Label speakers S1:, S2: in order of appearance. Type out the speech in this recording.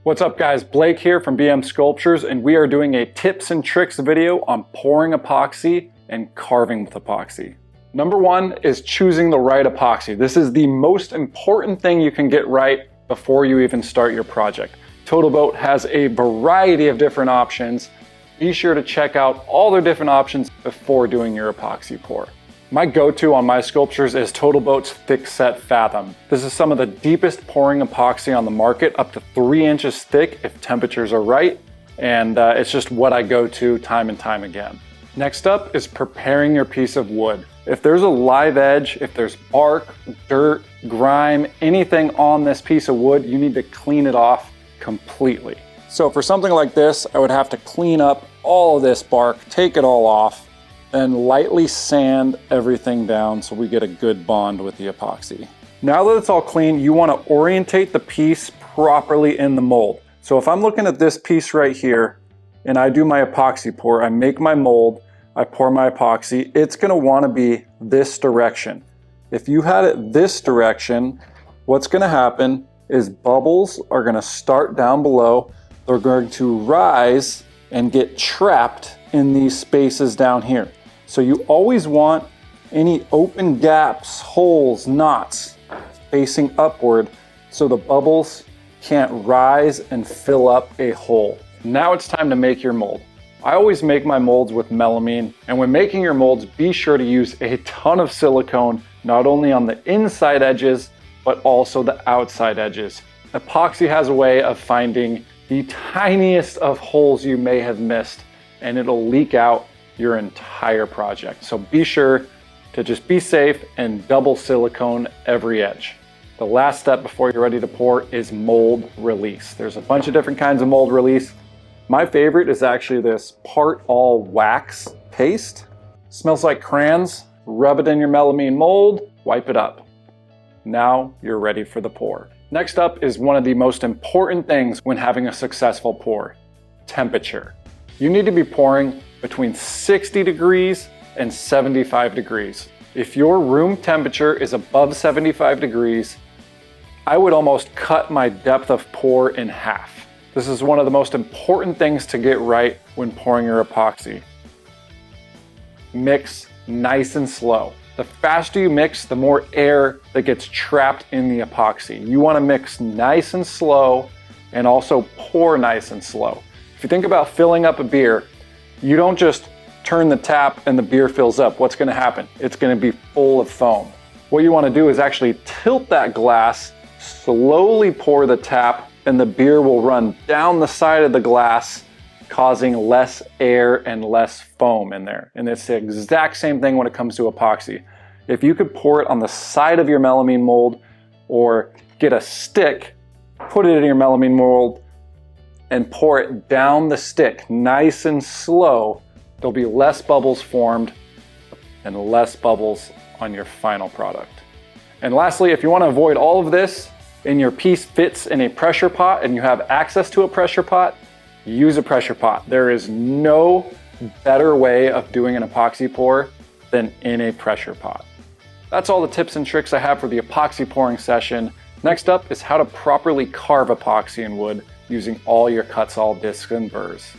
S1: What's up guys, Blake here from BM Sculptures, and we are doing a tips and tricks video on pouring epoxy and carving with epoxy. Number one is choosing the right epoxy. This is the most important thing you can get right before you even start your project. TotalBoat has a variety of different options. Be sure to check out all their different options before doing your epoxy pour. My go-to on my sculptures is TotalBoat's thick set Fathom. This is some of the deepest pouring epoxy on the market, up to 3 inches thick if temperatures are right, and it's just what I go to time and time again. Next up is preparing your piece of wood. If there's a live edge, if there's bark, dirt, grime, anything on this piece of wood, you need to clean it off completely. So for something like this, I would have to clean up all of this bark, take it all off, then lightly sand everything down so we get a good bond with the epoxy. Now that it's all clean, you want to orientate the piece properly in the mold. So if I'm looking at this piece right here and I do my epoxy pour, I make my mold, I pour my epoxy, it's going to want to be this direction. If you had it this direction, what's going to happen is bubbles are going to start down below, they're going to rise and get trapped in these spaces down here. So you always want any open gaps, holes, knots facing upward so the bubbles can't rise and fill up a hole. Now it's time to make your mold. I always make my molds with melamine, and when making your molds, be sure to use a ton of silicone, not only on the inside edges, but also the outside edges. Epoxy has a way of finding the tiniest of holes you may have missed, and it'll leak out your entire project. So be sure to just be safe and double silicone every edge. The last step before you're ready to pour is mold release. There's a bunch of different kinds of mold release. My favorite is actually this part all wax paste. Smells like crayons. Rub it in your melamine mold, wipe it up. Now you're ready for the pour. Next up is one of the most important things when having a successful pour: temperature. You need to be pouring between 60 degrees and 75 degrees. If your room temperature is above 75 degrees, I would almost cut my depth of pour in half. This is one of the most important things to get right when pouring your epoxy. Mix nice and slow. The faster you mix, the more air that gets trapped in the epoxy. You want to mix nice and slow and also pour nice and slow. If you think about filling up a beer, you don't just turn the tap and the beer fills up. What's going to happen? It's going to be full of foam. What you want to do is actually tilt that glass, slowly pour the tap, and the beer will run down the side of the glass, causing less air and less foam in there. And it's the exact same thing when it comes to epoxy. If you could pour it on the side of your melamine mold, or get a stick, put it in your melamine mold, and pour it down the stick nice and slow, there'll be less bubbles formed and less bubbles on your final product. And lastly, if you want to avoid all of this and your piece fits in a pressure pot and you have access to a pressure pot, use a pressure pot. There is no better way of doing an epoxy pour than in a pressure pot. That's all the tips and tricks I have for the epoxy pouring session. Next up is how to properly carve epoxy in wood using all your cuts, all discs, and burrs.